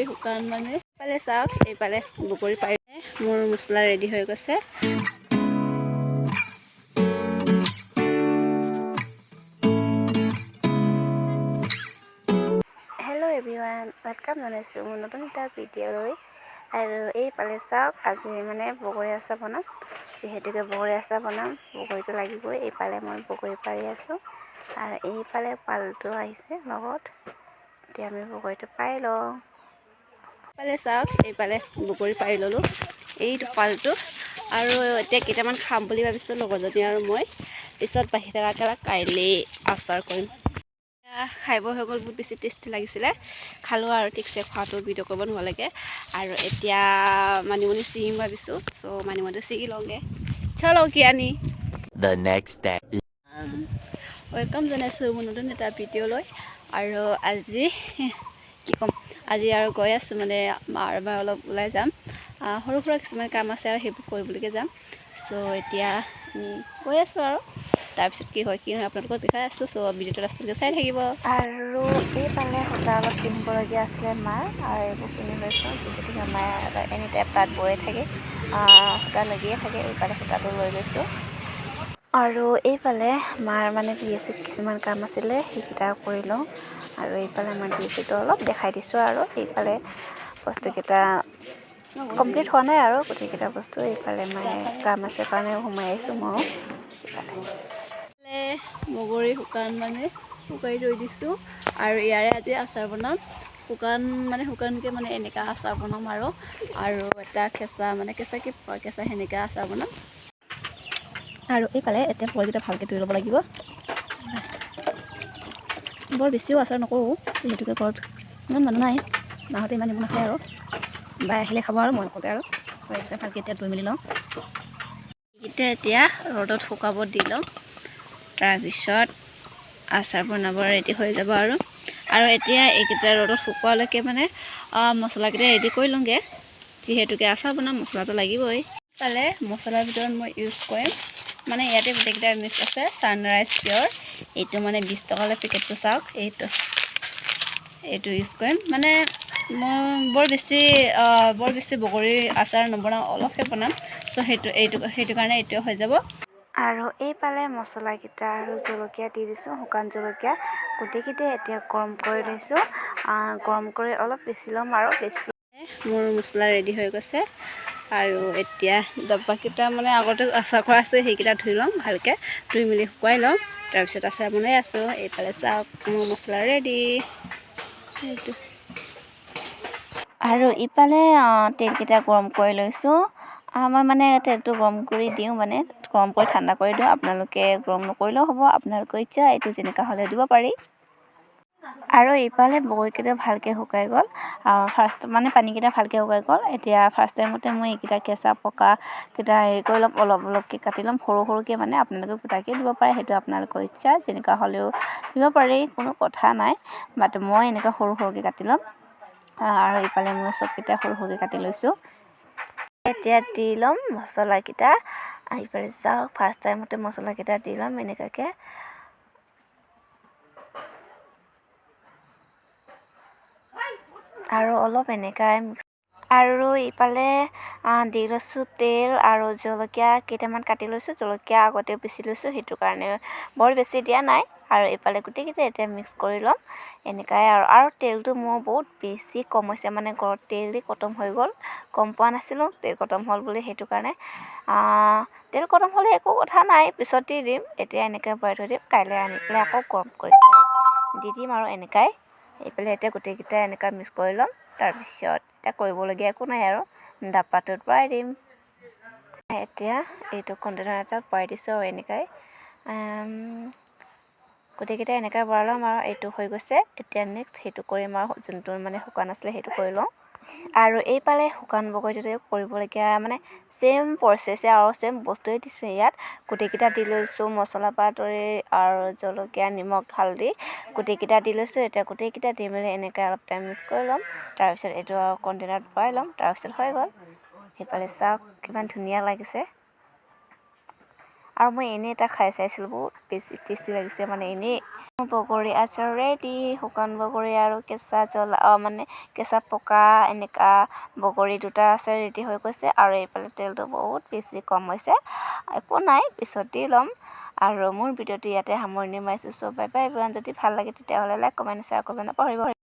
শুকান মানে পালে চাওক এইফালে বগৰী পাৰি মোৰ মছলা ৰেডি হৈ গৈছে হেল্ল' এভৰিৱান ৱেলকাম জনাইছোঁ মোৰ নতুন এটা ভিডিঅ'লৈ আৰু এইফালে চাওক আজি মানে বগৰী আচাৰ বনাম যিহেতুকে বগৰী আচাৰ বনাম বগৰীটো লাগিবই এইফালে মই বগৰী পাৰি আছোঁ আৰু এইফালে পালটো আহিছে লগত এতিয়া আমি বগৰীটো পাই লওঁ এইফালে চাওক এইফালে বগৰী পাৰি ল'লোঁ এইটো পালটো আৰু এতিয়া কেইটামান খাম বুলি ভাবিছোঁ লগৰজনী আৰু মই পিছত বাঢ়ি থকা কাইলৈ আচাৰ কৰিম খাই বৈ হৈ গ'ল বহুত বেছি টেষ্টি লাগিছিলে খালোঁ আৰু ঠিকছে খোৱাটো ভিডিঅ' কৰিব নহ'লেগে আৰু এতিয়া মানিমুনি ছিঙিম ভাবিছোঁ চ' মানিমুনিটো ছিঙি লওঁগৈ চলো কি আনি The next day. ৱেলকাম জনাইছোঁ মোৰ নতুন এটা ভিডিঅ'লৈ আৰু আজি কি ক'ম আজি আৰু গৈ আছোঁ মানে মাৰ অলপ ওলাই যাম সৰু সুৰা কিছুমান কাম আছে আৰু সেইবোৰ কৰিবলৈকে যাম চ' এতিয়া গৈ আছোঁ আৰু তাৰপিছত কি হয় আপোনালোকক দেখাই আছোঁ চ' ভিডিঅ'টো লাষ্টলৈকে চাই থাকিব আৰু এইফালে সূতা অলপ কিনিবলগীয়া আছিলে মাৰ আৰু এইবোৰ কিনি লৈছোঁ যিহেতুকে মায়ে এনি টাইম তাত বয়ে থাকে সূতা লাগিয়ে থাকে এইফালে সূতাটো লৈ গৈছোঁ আৰু এইফালে মাৰ মানে DSCত কিছুমান কাম আছিলে সেইকেইটা কৰি লওঁ আৰু এইফালে আমাৰ DSCটো অলপ দেখাই দিছোঁ আৰু এইফালে বস্তুকেইটা কমপ্লিট হোৱা নাই আৰু গোটেইকেইটা বস্তু এইফালে মায়ে কাম আছে কাৰণে সোমাই আহিছোঁ ময়ো বগৰী শুকান মানে শুকাই থৈ দিছোঁ আৰু ইয়াৰে আজি আচাৰ বনাম শুকানকৈ মানে এনেকা আচাৰ বনাম আৰু এটা কেঁচা মানে কেঁচা সেনেকা আচাৰ বনাম আৰু এইফালে এতিয়া বগৰীকেইটা ভালকৈ ধুই ল'ব লাগিব বৰ বেছিও আচাৰ নকৰোঁ যিহেতুকে ঘৰত ইমান মানুহ নাই মাহঁতে ইমান নিব নাখায় আৰু বাই আহিলে খাব আৰু মই নকওঁতে আৰু ভালকৈ এতিয়া ধুই মেলি লওঁ এইকেইটা এতিয়া ৰ'দত শুকাব দি লওঁ তাৰপিছত আচাৰ বনাব ৰেডি হৈ যাব আৰু এতিয়া এইকেইটা ৰ'দত শুকোৱালৈকে মানে মছলাকেইটা ৰেডি কৰি লওঁগৈ যিহেতুকে আচাৰ বনাম মছলাটো লাগিবই পালে মছলাৰ ভিতৰত মই ইউজ কৰিম মানে ইয়াতে গোটেইকেইটা মিক্স আছে ছানৰাইজ পিয়ৰ এইটো মানে 20 টকালৈ পেকেটটো চাওক এইটো ইউজ কৰিম মানে মই বৰ বেছি বগৰী আচাৰ নবনাওঁ অলপহে বনাম চ' সেইটো কাৰণে এইটোৱে হৈ যাব আৰু এইফালে মছলাকেইটা আৰু জলকীয়া দি দিছোঁ শুকান জলকীয়া গোটেইকেইটা এতিয়া গৰম কৰি লৈছোঁ গৰম কৰি অলপ বেছি ল'ম আৰু বেছি মোৰ মছলা ৰেডি হৈ গৈছে আৰু এতিয়া ডব্বাকেইটা মানে আগতে আচাৰ কৰা আছে সেইকেইটা ধুই ল'ম ভালকৈ ধুই মেলি শুকুৱাই ল'ম তাৰপিছত আচাৰ বনাই আছোঁ এইফালে চাওক মোৰ মছলা ৰেডি সেইটো আৰু ইফালে তেলকেইটা গৰম কৰি লৈছোঁ মই মানে তেলটো গৰম কৰি দিওঁ মানে গৰম কৰি ঠাণ্ডা কৰি দিওঁ আপোনালোকে গৰম নকৰিলেও হ'ব আপোনালোকৰ ইচ্ছা এইটো যেনেকুৱা হ'লে দিব পাৰি আৰু ইফালে বগৰীকেইটা ভালকৈ শুকাই গ'ল ফাৰ্ষ্ট মানে পানীকেইটা ভালকৈ শুকাই গ'ল এতিয়া ফাৰ্ষ্ট টাইমতে মই এইকেইটা কেঁচা পকাকেইটা হেৰি কৰি ল'ম অলপকৈ কাটি ল'ম সৰুকৈ মানে আপোনালোকে গোটাকৈ দিব পাৰে সেইটো আপোনালোকৰ ইচ্ছা যেনেকুৱা হ'লেও দিব পাৰি কোনো কথা নাই বাট মই এনেকুৱা সৰুকৈ কাটি ল'ম আৰু ইফালে মই চবকেইটা সৰুকৈ কাটি লৈছোঁ এতিয়া দি ল'ম মছলাকেইটা ইফালে চাওক ফাৰ্ষ্ট টাইমতে মছলাকেইটা দি ল'ম এনেকুৱাকৈ আৰু অলপ এনেকাই আৰু ইফালে দি লৈছোঁ তেল আৰু জলকীয়া কেইটামান কাটি লৈছোঁ জলকীয়া আগতেও পিচি লৈছোঁ সেইটো কাৰণে বৰ বেছি দিয়া নাই আৰু এইফালে গোটেইকেইটা এতিয়া মিক্স কৰি ল'ম এনেকাই আৰু তেলটো মোৰ বহুত বেছি কম হৈছে মানে ঘৰত তেল দি খতম হৈ গ'ল গম পোৱা নাছিলোঁ তেল খতম হ'ল বুলি সেইটো কাৰণে তেল খতম হ'লে একো কথা নাই পিছত দি দিম এতিয়া এনেকৈ ভৰাই থৈ দিম কাইলৈ আনি পেলাই আকৌ গৰম কৰি দি দিম আৰু এনেকাই এইফালে এতিয়া গোটেইকেইটা এনেকৈ মিক্স কৰি ল'ম তাৰপিছত এতিয়া কৰিবলগীয়া একো নাই আৰু ডাব্বাটোত ভৰাই দিম এতিয়া এইটো কণ্টেইনাৰ এটাত ভৰাই দিছোঁ আৰু এনেকাই গোটেইকেইটা এনেকৈ ভৰাই ল'ম আৰু এইটো হৈ গৈছে এতিয়া নেক্সট সেইটো কৰিম আৰু যোনটো মানে শুকান আছিলে সেইটো কৰি লওঁ আৰু এইফালে শুকান বগৰীটোতে কৰিবলগীয়া মানে ছেইম প্ৰচেছে আৰু ছেইম বস্তুৱে দিছোঁ ইয়াত গোটেইকেইটা দি লৈছোঁ মছলা পৰা ধৰি আৰু জলকীয়া নিমখ হালধি গোটেইকেইটা দি লৈছোঁ এতিয়া গোটেইকেইটা দি মেলি এনেকৈ অলপ টাইম মিক্স কৰি ল'ম তাৰপিছত এইটো আৰু কণ্টেইনাৰত ভৰাই ল'ম তাৰপিছত হৈ গ'ল সেইফালে চাওক কিমান ধুনীয়া লাগিছে আৰু মই এনেই এটা খাই চাইছিলোঁ, বহুত বেছি টেষ্টি লাগিছে মানে এনেই। বগৰী আচাৰ ৰেডি। শুকান বগৰী আৰু কেঁচা মানে কেঁচা পকা এনেকা বগৰী দুটা আছে ৰেডি হৈ গৈছে। আৰু এইফালে তেলটো বহুত বেছি কম হৈছে, একো নাই পিছত দি ল'ম। আৰু মোৰ ভিডিঅ'টো ইয়াতে সামৰণি মাৰিছোঁ। চ' বাই বাই এভৰিৱান। যদি ভাল লাগে তেতিয়াহ'লে লাইক কমেণ্ট শ্বেয়াৰ কৰিব নাপাহৰিব।